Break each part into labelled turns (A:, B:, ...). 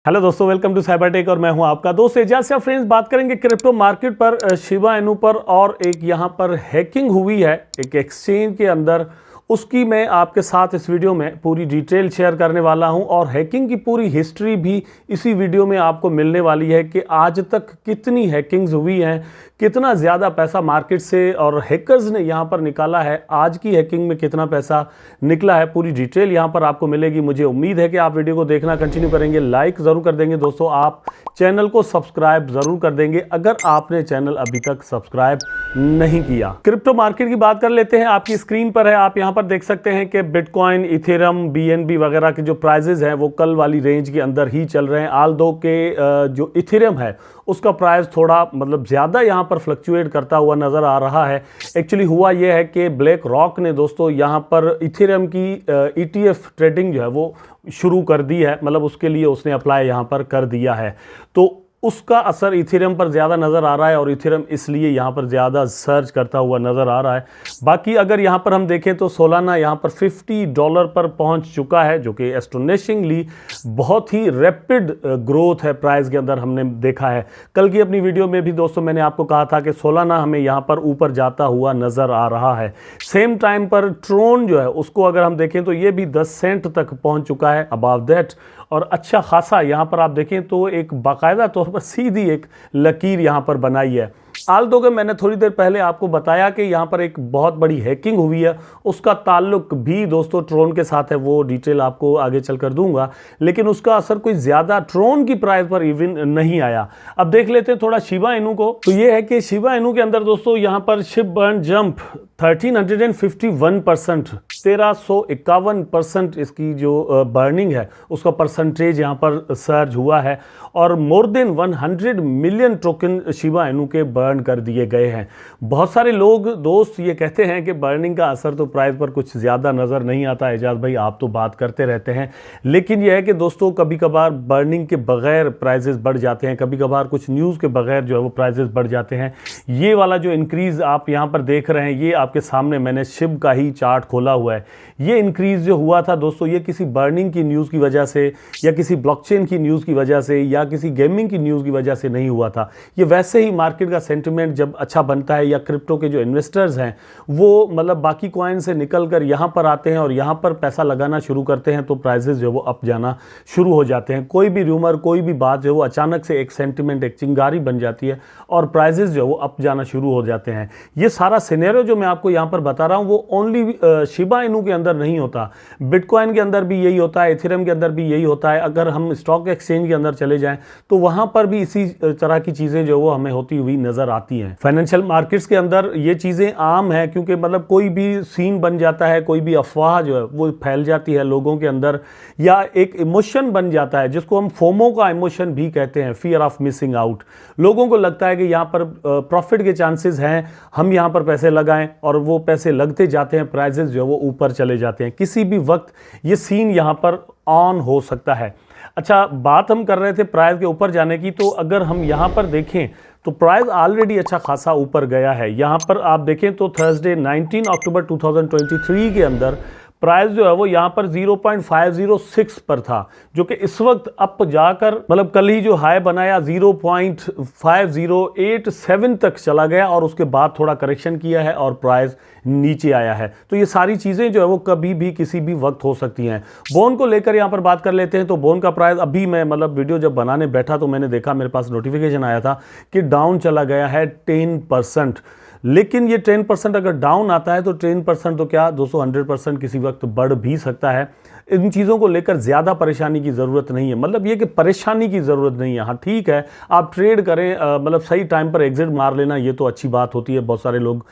A: Hello दोस्तों, welcome to Cybertech और मैं हूं आपका दोस्त एजाज से। फ्रेंड्स, बात करेंगे क्रिप्टो मार्केट पर, शिबा इनू पर, और एक यहां पर हैकिंग हुई है एक एक्सचेंज के अंदर। उसकी मैं आपके साथ इस वीडियो में पूरी डिटेल शेयर करने वाला हूं और हैकिंग की पूरी हिस्ट्री भी इसी वीडियो में आपको मिलने वाली है कि आज तक कितनी हैकिंग्स हुई हैं, कितना ज़्यादा पैसा मार्केट से और हैकर्स ने यहां पर निकाला है, आज की हैकिंग में कितना पैसा निकला है, पूरी डिटेल यहां पर आपको मिलेगी। मुझे उम्मीद है कि आप वीडियो को देखना कंटिन्यू करेंगे, लाइक ज़रूर कर देंगे दोस्तों, आप चैनल को सब्सक्राइब ज़रूर कर देंगे अगर आपने चैनल अभी तक सब्सक्राइब नहीं किया। क्रिप्टो मार्केट की बात कर लेते हैं। आपकी स्क्रीन पर है, आप यहां पर देख सकते हैं कि बिटकॉइन, इथेरियम, बीएनबी वगैरह के जो प्राइजेज हैं वो कल वाली रेंज के अंदर ही चल रहे हैं। आल्दो के जो इथेरियम है उसका प्राइस थोड़ा मतलब ज़्यादा यहाँ पर फ्लक्चुएट करता हुआ नज़र आ रहा है। एक्चुअली हुआ यह है कि ब्लैक रॉक ने दोस्तों यहाँ पर इथेरियम की ETF ट्रेडिंग जो है वो शुरू कर दी है, मतलब उसके लिए उसने अप्लाई यहाँ पर कर दिया है, तो उसका असर इथेरियम पर ज़्यादा नज़र आ रहा है और इथेरियम इसलिए यहाँ पर ज़्यादा सर्च करता हुआ नज़र आ रहा है। बाकी अगर यहाँ पर हम देखें तो सोलाना यहाँ पर $50 पर पहुँच चुका है, जो कि एस्टोनिशिंगली बहुत ही रैपिड ग्रोथ है प्राइस के अंदर, हमने देखा है। कल की अपनी वीडियो में भी दोस्तों मैंने आपको कहा था कि सोलाना हमें यहाँ पर ऊपर जाता हुआ नज़र आ रहा है। सेम टाइम पर ट्रोन जो है उसको अगर हम देखें तो ये भी 10 सेंट तक पहुँच चुका है, अबाव दैट, और अच्छा खासा यहाँ पर आप देखें तो एक बाकायदा तौर पर सीधी एक लकीर यहाँ पर बनाई है। आल्दो के मैंने थोड़ी देर पहले आपको बताया कि यहाँ पर एक बहुत बड़ी हैकिंग हुई है, उसका ताल्लुक भी दोस्तों ट्रोन के साथ है, वो डिटेल आपको आगे चलकर दूंगा, लेकिन उसका असर कोई ज़्यादा ट्रोन की प्राइस पर इवन नहीं आया। अब देख लेते हैं थोड़ा शिबा इनू को। तो ये है कि शिबा इनू के अंदर दोस्तों यहाँ पर शिप बर्न जंप 1351%, 1351% इसकी जो बर्निंग है उसका परसेंटेज यहाँ पर सर्ज हुआ है, और more than 100 million token Shiba Inu के बर्न कर दिए गए हैं। बहुत सारे लोग दोस्त ये कहते हैं कि बर्निंग का असर तो प्राइस पर कुछ ज़्यादा नज़र नहीं आता। एजाज भाई, आप तो बात करते रहते हैं, लेकिन यह है कि दोस्तों कभी कभार बर्निंग के बगैर प्राइजेस बढ़ जाते हैं, कभी कभार कुछ न्यूज़ के बगैर जो है वो प्राइजेस बढ़ जाते हैं। ये वाला जो इंक्रीज़ आप यहाँ पर देख रहे हैं, ये आपके सामने मैंने शिब का ही चार्ट खोला हुआ है। ये इंक्रीज़ जो हुआ था दोस्तों, ये किसी बर्निंग की न्यूज़ की वजह से या किसी ब्लॉकचेन की न्यूज़ की वजह से या किसी गेमिंग की न्यूज़ की वजह से नहीं हुआ था। ये वैसे ही मार्केट का सेंटिमेंट जब अच्छा बनता है या क्रिप्टो के जो इन्वेस्टर्स हैं वो मतलब बाकी कॉइन से निकल कर यहाँ पर आते हैं और यहाँ पर पैसा लगाना शुरू करते हैं, तो प्राइजेस जो है वो अप जाना शुरू हो जाते हैं। कोई भी र्यूमर, कोई भी बात जो है वो अचानक से एक सेंटिमेंट, एक चिंगारी बन जाती है और प्राइजेस जो है वो अप जाना शुरू हो जाते हैं। ये सारा सिनेरियो जो मैं आपको यहाँ पर बता रहा हूँ वो ओनली शिबा इनू के अंदर नहीं होता, बिटकॉइन के अंदर भी यही होता है, इथेरियम के अंदर भी यही होता है। अगर हम स्टॉक एक्सचेंज के अंदर चले जाएं तो वहां पर भी इसी तरह की चीजें जो वो हमें होती हुई नजर आती हैं। फाइनेंशियल मार्केट्स के अंदर ये चीजें आम है, क्योंकि मतलब कोई भी सीन बन जाता है, कोई भी अफवाह जो है वो फैल जाती है लोगों के अंदर, या एक इमोशन बन जाता है जिसको हम फोमो का इमोशन भी कहते हैं, फियर ऑफ मिसिंग आउट। लोगों को लगता है कि यहाँ पर प्रॉफिट के चांसेस हैं, हम यहाँ पर पैसे लगाएं, और वो पैसे लगते जाते हैं, प्राइजेस जो है वो ऊपर चले जाते हैं। किसी भी वक्त ये सीन यहाँ पर ऑन हो सकता है। अच्छा, बात हम कर रहे थे प्राइस के ऊपर जाने की, तो अगर हम यहाँ पर देखें तो प्राइस ऑलरेडी अच्छा खासा ऊपर गया है। यहाँ पर आप देखें तो थर्सडे 19 अक्टूबर 2023 के अंदर प्राइस जो है वो यहाँ पर 0.506 पर था, जो कि इस वक्त अप जाकर मतलब कल ही जो हाई बनाया 0.5087 तक चला गया, और उसके बाद थोड़ा करेक्शन किया है और प्राइस नीचे आया है। तो ये सारी चीज़ें जो है वो कभी भी किसी भी वक्त हो सकती हैं। बोन को लेकर यहाँ पर बात कर लेते हैं। तो बोन का प्राइस अभी मैं मतलब वीडियो जब बनाने बैठा तो मैंने देखा, मेरे पास नोटिफिकेशन आया था कि डाउन चला गया है 10%। लेकिन ये 10% अगर डाउन आता है तो 10% तो क्या दोस्तों 100% किसी वक्त बढ़ भी सकता है। इन चीज़ों को लेकर ज़्यादा परेशानी की ज़रूरत नहीं है, मतलब ये कि परेशानी की ज़रूरत नहीं है। हाँ ठीक है, आप ट्रेड करें, मतलब सही टाइम पर एग्जिट मार लेना, ये तो अच्छी बात होती है। बहुत सारे लोग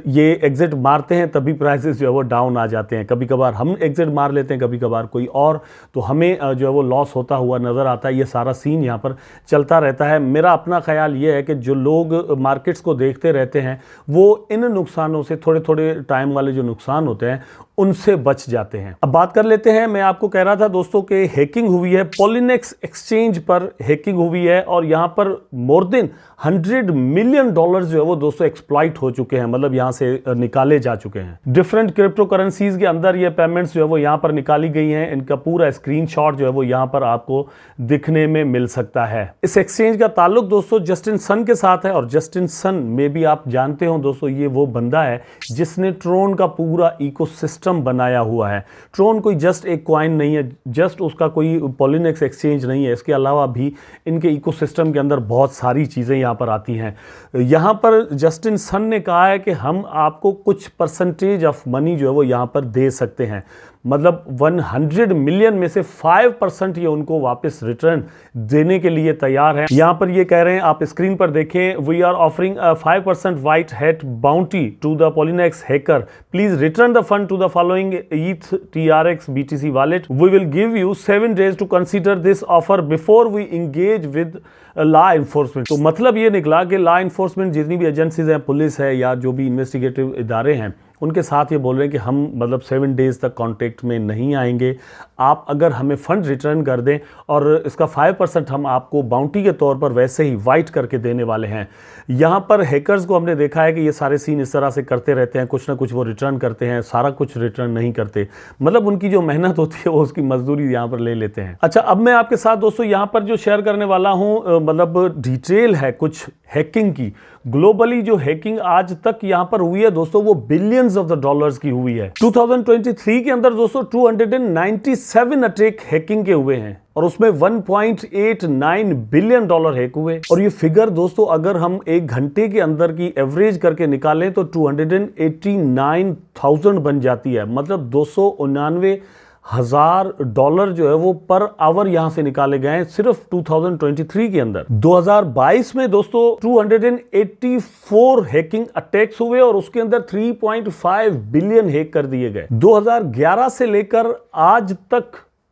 A: ये एग्जिट मारते हैं तभी प्राइसेस जो है वो डाउन आ जाते हैं। कभी कभार हम एग्जिट मार लेते हैं, कभी कभार कोई और, तो हमें जो है वो लॉस होता हुआ नज़र आता है। ये सारा सीन यहाँ पर चलता रहता है। मेरा अपना ख्याल ये है कि जो लोग मार्केट्स को देखते रहते हैं वो इन नुकसानों से, थोड़े थोड़े टाइम वाले जो नुकसान होते हैं उनसे बच जाते हैं। अब बात कर लेते हैं, मैं आपको कह रहा था दोस्तों कि हैकिंग हुई है, पॉलिनेक्स एक्सचेंज पर हैकिंग हुई है और यहां पर मोर देन $100 मिलियन जो है वो दोस्तों एक्सप्लॉइट हो चुके हैं, मतलब यहां से निकाले जा चुके हैं। डिफरेंट क्रिप्टो करेंसीज के अंदर ये पेमेंट्स जो है वो यहां पर निकाली गई हैं। इनका पूरा स्क्रीनशॉट जो है वो यहां पर आपको दिखने में मिल सकता है। इस एक्सचेंज का ताल्लुक दोस्तों जस्टिन सन के साथ है और जस्टिन सन में भी आप जानते हो दोस्तों, ये वो बंदा है जिसने ट्रोन का पूरा इकोसिस्टम बनाया हुआ है। ट्रोन कोई जस्ट एक कॉइन नहीं है, जस्ट उसका कोई पॉलिनेक्स एक्सचेंज नहीं है, इसके अलावा भी इनके इकोसिस्टम के अंदर बहुत सारी चीजें यहां पर आती हैं। यहां पर जस्टिन सन ने कहा है कि हम आपको कुछ परसेंटेज ऑफ मनी जो है वो यहां पर दे सकते हैं, मतलब 100 मिलियन में से 5% ये उनको वापस रिटर्न देने के लिए तैयार हैं। यहां पर ये कह रहे हैं, आप स्क्रीन पर देखें, we are offering 5% white hat bounty to the Polynex hacker, please return the fund to the following ETH TRX BTC wallet, we will give you 7 days to consider this offer before we engage with law enforcement. तो मतलब ये निकला कि law enforcement जितनी भी agencies हैं, police है या जो भी इन्वेस्टिगेटिव इदारे हैं, उनके साथ ये बोल रहे हैं कि हम मतलब 7 days तक कांटेक्ट में नहीं आएंगे, आप अगर हमें फंड रिटर्न कर दें और इसका 5% हम आपको बाउंटी के तौर पर वैसे ही वाइट करके देने वाले हैं। यहाँ पर हैकर्स को हमने देखा है कि ये सारे सीन इस तरह से करते रहते हैं, कुछ ना कुछ वो रिटर्न करते हैं, सारा कुछ रिटर्न नहीं करते, मतलब उनकी जो मेहनत होती है वो उसकी मजदूरी यहाँ पर ले लेते हैं। अच्छा, अब मैं आपके साथ दोस्तों यहाँ पर जो शेयर करने वाला हूँ, मतलब डिटेल है कुछ हैकिंग की। ग्लोबली जो हैकिंग आज तक यहां पर हुई है दोस्तों, वो बिलियंस ऑफ द डॉलर्स की हुई है। 2023 के अंदर दोस्तों 297 अटैक हैकिंग के हुए हैं और उसमें $1.89 बिलियन हैक हुए। और ये फिगर दोस्तों अगर हम एक घंटे के अंदर की एवरेज करके निकालें तो 289,000 बन जाती है, मतलब $299,000 जो है वो पर आवर यहां से निकाले गए हैं सिर्फ 2023 के अंदर। 2022 में दोस्तों 284 हैकिंग अटैक्स हुए और उसके अंदर 3.5 बिलियन हैक कर दिए गए। 2011 से लेकर आज तक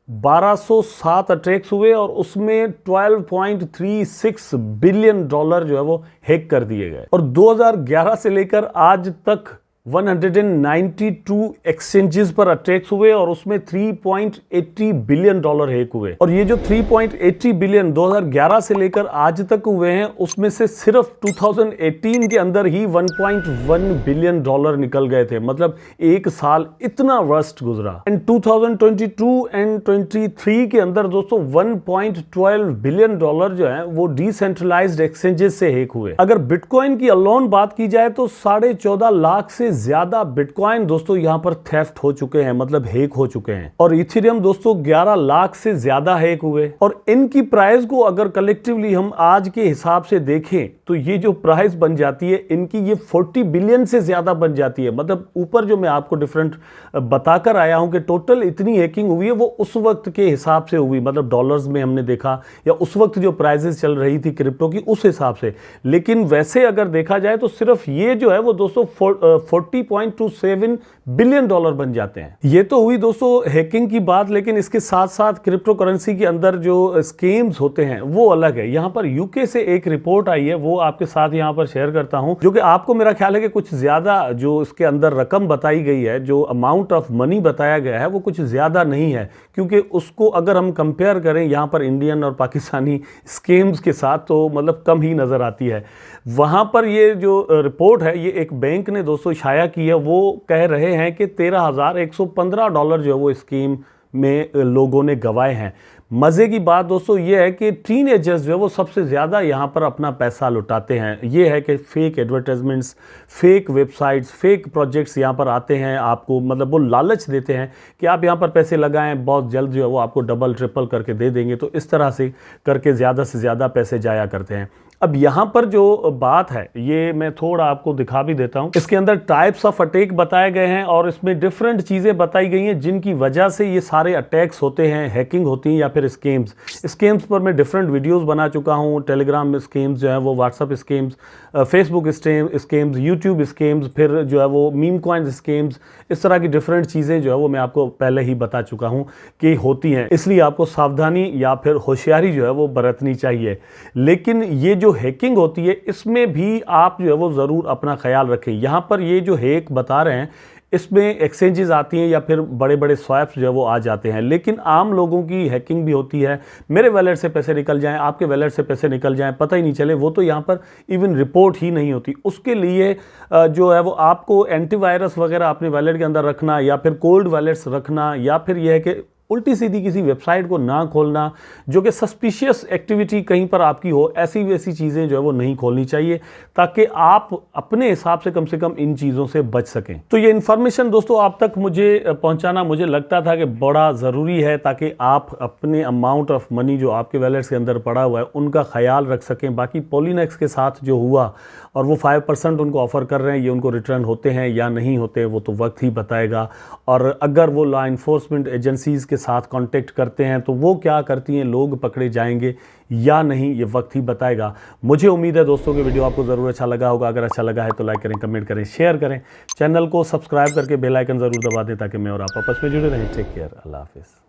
A: 1207 अटैक्स हुए और उसमें $12.36 बिलियन जो है वो हैक कर दिए गए। और 2011 से लेकर आज तक 192 एक्सचेंजेस पर अटैक्स हुए और उसमें $3.80 बिलियन हैक हुए। और ये जो 3.80 बिलियन 2011 से लेकर आज तक हुए हैं, उसमें से सिर्फ 2018 के अंदर ही $1.1 बिलियन निकल गए थे, मतलब एक साल इतना वर्स्ट गुजरा। एंड 2022 एंड 23 के अंदर दोस्तों 1.12 बिलियन जो है वो डिसेंट्रलाइज्ड एक्सचेंजेस से हैक हुए। अगर बिटकॉइन की अलोन बात की जाए तो 14.5 लाख से ज्यादा बिटकॉइन दोस्तों यहां पर थेफ्ट हो चुके हैं, मतलब हैक हो चुके हैं। और इथेरियम दोस्तों 11 लाख से ज्यादा हैक हुए। और इनकी प्राइस को अगर कलेक्टिवली हम आज के हिसाब से देखें तो ये जो प्राइस बन जाती है इनकी, ये 40 बिलियन से ज्यादा बन जाती है। मतलब ऊपर जो मैं आपको डिफरेंट बताकर आया हूं कि टोटल इतनी हैकिंग हुई है वो उस वक्त के हिसाब से हुई, मतलब डॉलर्स में हमने देखा या उस वक्त जो प्राइसेस चल रही थी क्रिप्टो की उस हिसाब से। लेकिन वैसे अगर देखा जाए तो सिर्फ ये जो है वो दोस्तों 40.27 बिलियन बन जाते हैं। ये तो हुई दोस्तों हैकिंग की बात, लेकिन इसके साथ साथ क्रिप्टो करेंसी के अंदर जो स्कीम्स होते हैं वो अलग है। यहां पर यूके से एक रिपोर्ट आई है, वो आपके साथ यहां पर शेयर करता हूं, जो कि आपको मेरा ख्याल है कि कुछ ज्यादा जो इसके अंदर रकम बताई गई है, जो अमाउंट ऑफ मनी बताया गया है वो कुछ ज्यादा नहीं है, क्योंकि उसको अगर हम कंपेयर करें यहां पर इंडियन और पाकिस्तानी स्कीम्स के साथ तो मतलब कम ही नजर आती है। वहां पर ये जो रिपोर्ट है ये एक बैंक ने दोस्तों शाया की है, वो कह रहे हैं कि $13,115 जो है वो स्कीम में लोगों ने गंवाए हैं। मजे की बात दोस्तों ये है कि टीनेजर्स जो है वो सबसे ज़्यादा यहाँ पर अपना पैसा लुटाते हैं। ये है कि fake advertisements, fake websites, fake projects यहाँ पर आते हैं, आपको मतलब वो लालच देते हैं कि आप यहाँ पर पैसे लगाएं, बहुत जल्द जो है वो आपको डबल ट्रिपल करके दे देंगे। तो इस तरह से करके ज़्यादा से ज़्यादा पैसे जाया करते हैं। अब यहाँ पर जो बात है ये मैं थोड़ा आपको दिखा भी देता हूँ। इसके अंदर टाइप्स ऑफ अटैक बताए गए हैं और इसमें डिफरेंट चीज़ें बताई गई हैं जिनकी वजह से ये सारे अटैक्स होते हैं, हैकिंग होती है या फिर स्कैम्स पर मैं डिफरेंट वीडियोस बना चुका हूँ। टेलीग्राम स्कैम्स जो है वो, WhatsApp scams, Facebook scams, YouTube scams, फिर जो है वो मीम कॉइन स्कैम्स, इस तरह की डिफरेंट चीज़ें जो है वो मैं आपको पहले ही बता चुका हूँ कि होती हैं। इसलिए आपको सावधानी या फिर होशियारी जो है वो बरतनी चाहिए। लेकिन ये जो हैकिंग होती है इसमें भी आप जो है वो ज़रूर अपना ख्याल रखें। यहाँ पर ये जो हैक बता रहे हैं इसमें एक्सचेंजेस आती हैं या फिर बड़े बड़े स्वैप्स जो है वो आ जाते हैं, लेकिन आम लोगों की हैकिंग भी होती है। मेरे वैलेट से पैसे निकल जाएं, आपके वैलेट से पैसे निकल जाएं, पता ही नहीं चले, वो तो यहाँ पर इवन रिपोर्ट ही नहीं होती। उसके लिए जो है वो आपको एंटीवायरस वगैरह अपने वैलेट के अंदर रखना, या फिर कोल्ड वैलेट्स रखना, या फिर यह है कि उल्टी सीधी किसी वेबसाइट को ना खोलना जो कि सस्पिशियस एक्टिविटी कहीं पर आपकी हो, ऐसी वैसी चीज़ें जो है वो नहीं खोलनी चाहिए, ताकि आप अपने हिसाब से कम इन चीज़ों से बच सकें। तो ये इन्फॉर्मेशन दोस्तों आप तक मुझे पहुंचाना मुझे लगता था कि बड़ा ज़रूरी है, ताकि आप अपने अमाउंट ऑफ मनी जो आपके वैलेट्स के अंदर पड़ा हुआ है उनका ख्याल रख सकें। बाकी पॉलीनेक्स के साथ जो हुआ और वो 5% उनको ऑफ़र कर रहे हैं, ये उनको रिटर्न होते हैं या नहीं होते वो तो वक्त ही बताएगा। और अगर वो लॉ इन्फोर्समेंट एजेंसीज़ के साथ कांटेक्ट करते हैं तो वो क्या करती हैं, लोग पकड़े जाएंगे या नहीं, ये वक्त ही बताएगा। मुझे उम्मीद है दोस्तों कि वीडियो आपको ज़रूर अच्छा लगा होगा। अगर अच्छा लगा है तो लाइक करें, कमेंट करें, शेयर करें, चैनल को सब्सक्राइब करके बेल आइकन ज़रूर दबा दें ताकि मैं और आप आपस में जुड़े रहें। टेक केयर, अल्लाह हाफिज़।